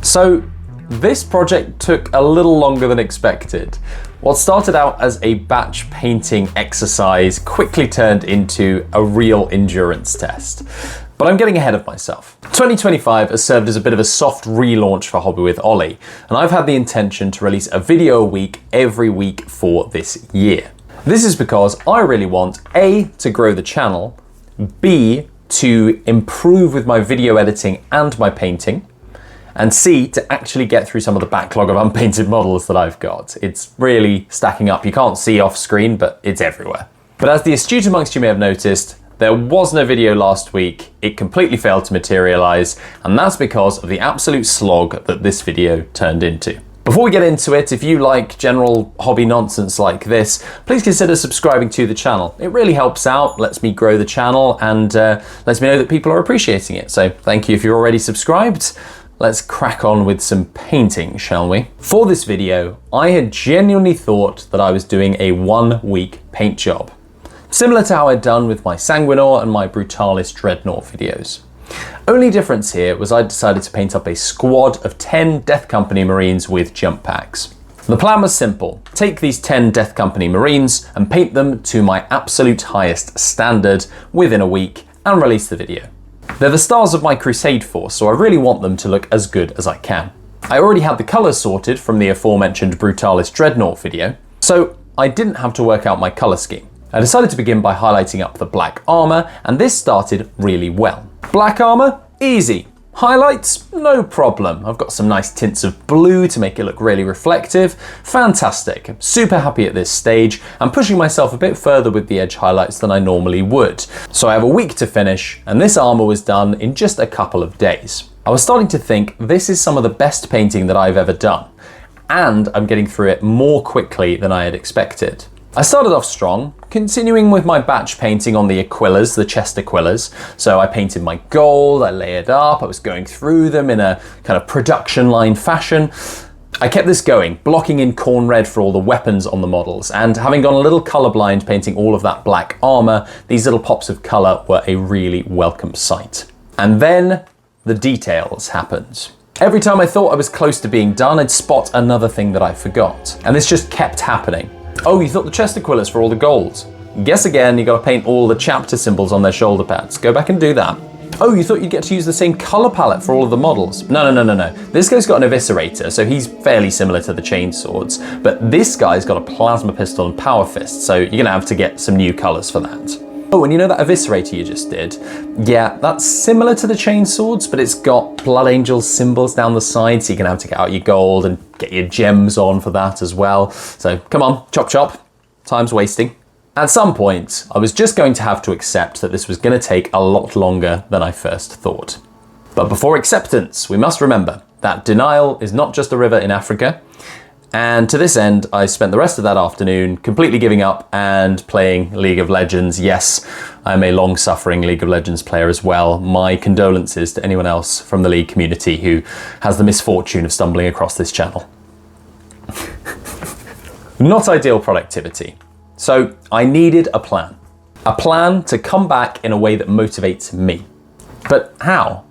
So this project took a little longer than expected. What started out as a batch painting exercise quickly turned into a real endurance test. But I'm getting ahead of myself. 2025 has served as a bit of a soft relaunch for Hobby with Ollie, and I've had the intention to release a video a week every week for this year. This is because I really want A, to grow the channel, B, to improve with my video editing and my painting, and C, to actually get through some of the backlog of unpainted models that I've got. It's really stacking up. You can't see off screen, but it's everywhere. But as the astute amongst you may have noticed, there was no video last week. It completely failed to materialize, and that's because of the absolute slog that this video turned into. Before we get into it, if you like general hobby nonsense like this, please consider subscribing to the channel. It really helps out, lets me grow the channel, and lets me know that people are appreciating it. So thank you if you're already subscribed. Let's crack on with some painting, shall we? For this video, I had genuinely thought that I was doing a 1 week paint job, similar to how I'd done with my Sanguinor and my Brutalis Dreadnought videos. Only difference here was I decided to paint up a squad of 10 Death Company Marines with jump packs. The plan was simple: take these 10 Death Company Marines and paint them to my absolute highest standard within a week and release the video. They're the stars of my Crusade force, so I really want them to look as good as I can. I already had the colours sorted from the aforementioned Brutalis Dreadnought video, so I didn't have to work out my colour scheme. I decided to begin by highlighting up the black armour, and this started really well. Black armour? Easy. Highlights? No problem. I've got some nice tints of blue to make it look really reflective. Fantastic. I'm super happy at this stage. I'm pushing myself a bit further with the edge highlights than I normally would. So I have a week to finish, and this armour was done in just a couple of days. I was starting to think this is some of the best painting that I've ever done, and I'm getting through it more quickly than I had expected. I started off strong, continuing with my batch painting on the Aquillas, the chest Aquillas. So I painted my gold, I layered up, I was going through them in a kind of production line fashion. I kept this going, blocking in corn red for all the weapons on the models, and having gone a little colorblind painting all of that black armor, these little pops of color were a really welcome sight. And then the details happened. Every time I thought I was close to being done, I'd spot another thing that I forgot. And this just kept happening. Oh, you thought the chest Aquillas for all the gold? Guess again, you gotta paint all the chapter symbols on their shoulder pads. Go back and do that. Oh, you thought you'd get to use the same color palette for all of the models? No. This guy's got an eviscerator, so he's fairly similar to the chainswords, but this guy's got a plasma pistol and power fist, so you're gonna have to get some new colors for that. Oh, and you know that eviscerator you just did? Yeah, that's similar to the chainswords, but it's got Blood Angel symbols down the side, so you're gonna have to get out your gold and get your gems on for that as well. So come on, chop chop, time's wasting. At some point, I was just going to have to accept that this was gonna take a lot longer than I first thought. But before acceptance, we must remember that denial is not just a river in Africa. And to this end, I spent the rest of that afternoon completely giving up and playing League of Legends. Yes, I'm a long-suffering League of Legends player as well. My condolences to anyone else from the League community who has the misfortune of stumbling across this channel. Not ideal productivity. So I needed a plan. A plan to come back in a way that motivates me. But how?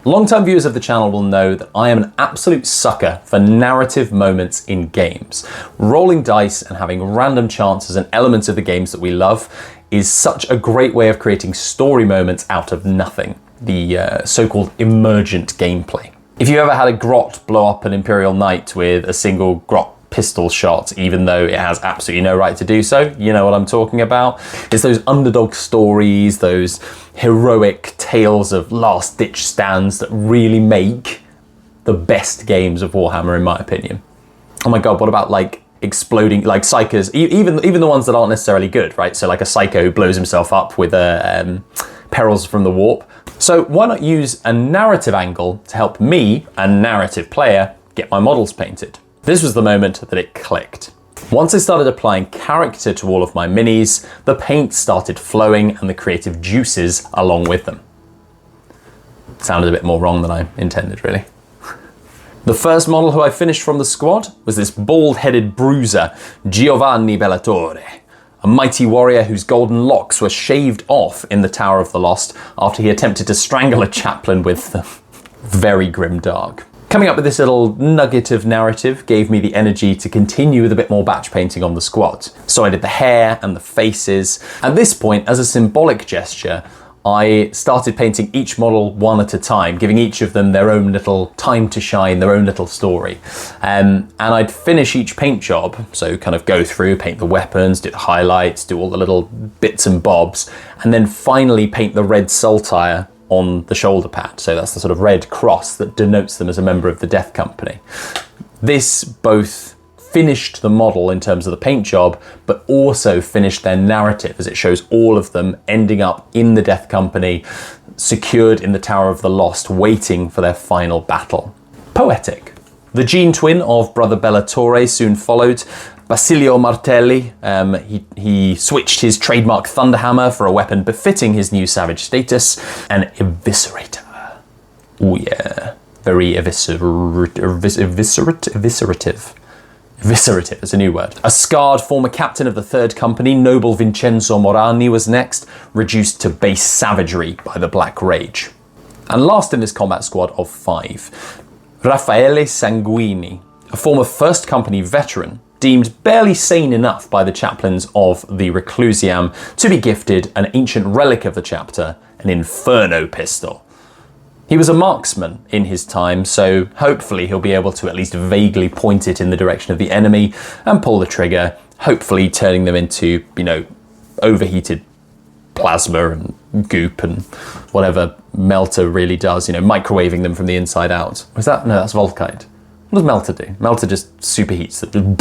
Long-time viewers of the channel will know that I am an absolute sucker for narrative moments in games. Rolling dice and having random chances and elements of the games that we love is such a great way of creating story moments out of nothing, the so-called emergent gameplay. If you ever had a grot blow up an Imperial Knight with a single grot pistol shot, even though it has absolutely no right to do so, you know what I'm talking about. It's those underdog stories, those heroic tales of last-ditch stands that really make the best games of Warhammer, in my opinion. Oh my god, what about like exploding, like psychers, even the ones that aren't necessarily good, right? So like a psycho who blows himself up with perils from the warp. So why not use a narrative angle to help me, a narrative player, get my models painted? This was the moment that it clicked. Once I started applying character to all of my minis, the paint started flowing and the creative juices along with them. Sounded a bit more wrong than I intended, really. The first model who I finished from the squad was this bald-headed bruiser, Giovanni Bellatore, a mighty warrior whose golden locks were shaved off in the Tower of the Lost after he attempted to strangle a chaplain with them. Very grim dark. Coming up with this little nugget of narrative gave me the energy to continue with a bit more batch painting on the squad. So I did the hair and the faces. At this point, as a symbolic gesture, I started painting each model one at a time, giving each of them their own little time to shine, their own little story. And I'd finish each paint job, so kind of go through, paint the weapons, do the highlights, do all the little bits and bobs, and then finally paint the red saltire on the shoulder pad. So that's the sort of red cross that denotes them as a member of the Death Company. This both finished the model in terms of the paint job, but also finished their narrative, as it shows all of them ending up in the Death Company, secured in the Tower of the Lost, waiting for their final battle. Poetic. The gene twin of Brother Bellatore soon followed. Basilio Martelli, he switched his trademark Thunderhammer for a weapon befitting his new savage status, an Eviscerator. Oh yeah, very eviscerative. Eviscerative is a new word. A scarred former captain of the Third Company, noble Vincenzo Morani, was next, reduced to base savagery by the Black Rage. And last in this combat squad of 5, Raffaele Sanguini, a former First Company veteran, deemed barely sane enough by the chaplains of the Reclusiam to be gifted an ancient relic of the chapter, an Inferno pistol. He was a marksman in his time, so hopefully he'll be able to at least vaguely point it in the direction of the enemy and pull the trigger, hopefully turning them into, overheated plasma and goop and whatever Melter really does, microwaving them from the inside out. Was that? No, that's Volkite. What does Melter do? Melter just superheats them.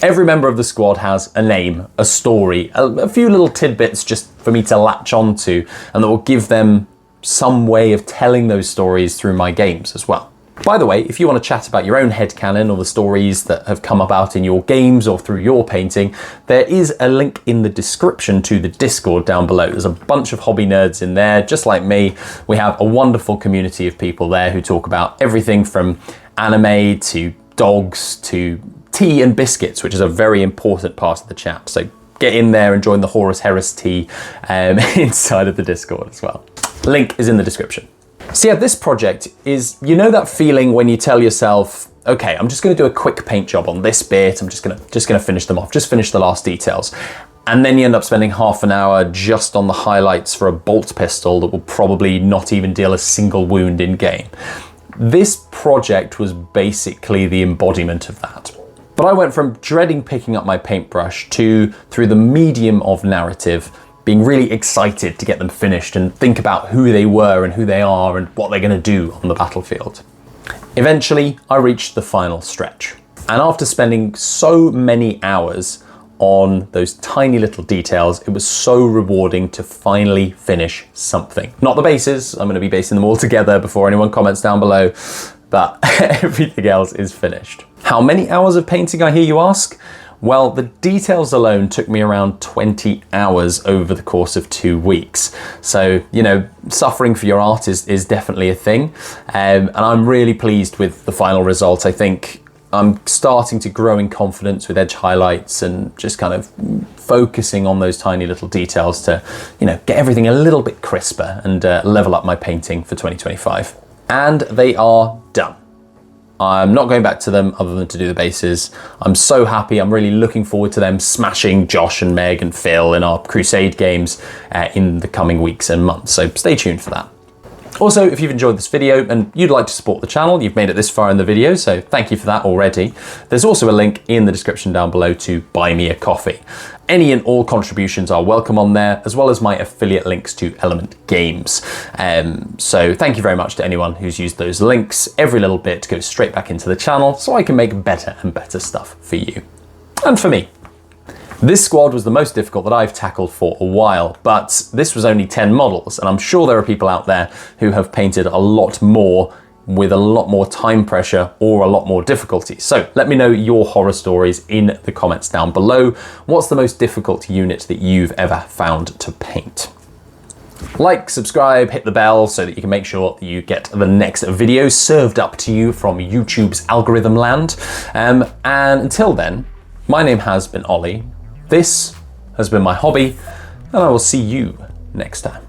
Every member of the squad has a name, a story, a few little tidbits just for me to latch onto, and that will give them some way of telling those stories through my games as well. By the way, if you want to chat about your own headcanon or the stories that have come about in your games or through your painting, there is a link in the description to the Discord down below. There's a bunch of hobby nerds in there, just like me. We have a wonderful community of people there who talk about everything from anime to dogs to tea and biscuits, which is a very important part of the chat. So get in there and join the Horus Heres tea inside of the Discord as well. Link is in the description. So yeah, this project is, that feeling when you tell yourself, okay, I'm just gonna do a quick paint job on this bit, I'm just gonna finish them off, just finish the last details. And then you end up spending half an hour just on the highlights for a bolt pistol that will probably not even deal a single wound in game. This project was basically the embodiment of that. But I went from dreading picking up my paintbrush to, through the medium of narrative, being really excited to get them finished and think about who they were and who they are and what they're going to do on the battlefield. Eventually, I reached the final stretch. And after spending so many hours on those tiny little details, it was so rewarding to finally finish something. Not the bases, I'm going to be basing them all together before anyone comments down below, but everything else is finished. How many hours of painting, I hear you ask? Well, the details alone took me around 20 hours over the course of 2 weeks. So, suffering for your art is definitely a thing. And I'm really pleased with the final result. I think I'm starting to grow in confidence with edge highlights and just kind of focusing on those tiny little details to, get everything a little bit crisper and level up my painting for 2025. And they are done. I'm not going back to them other than to do the bases. I'm so happy. I'm really looking forward to them smashing Josh and Meg and Phil in our Crusade games in the coming weeks and months. So stay tuned for that. Also, if you've enjoyed this video and you'd like to support the channel, you've made it this far in the video, so thank you for that already. There's also a link in the description down below to buy me a coffee. Any and all contributions are welcome on there, as well as my affiliate links to Element Games. So thank you very much to anyone who's used those links. Every little bit goes straight back into the channel so I can make better and better stuff for you. And for me. This squad was the most difficult that I've tackled for a while, but this was only 10 models, and I'm sure there are people out there who have painted a lot more with a lot more time pressure or a lot more difficulty. So let me know your horror stories in the comments down below. What's the most difficult unit that you've ever found to paint? Like, subscribe, hit the bell so that you can make sure that you get the next video served up to you from YouTube's algorithm land. And until then, my name has been Ollie. This has been my hobby, and I will see you next time.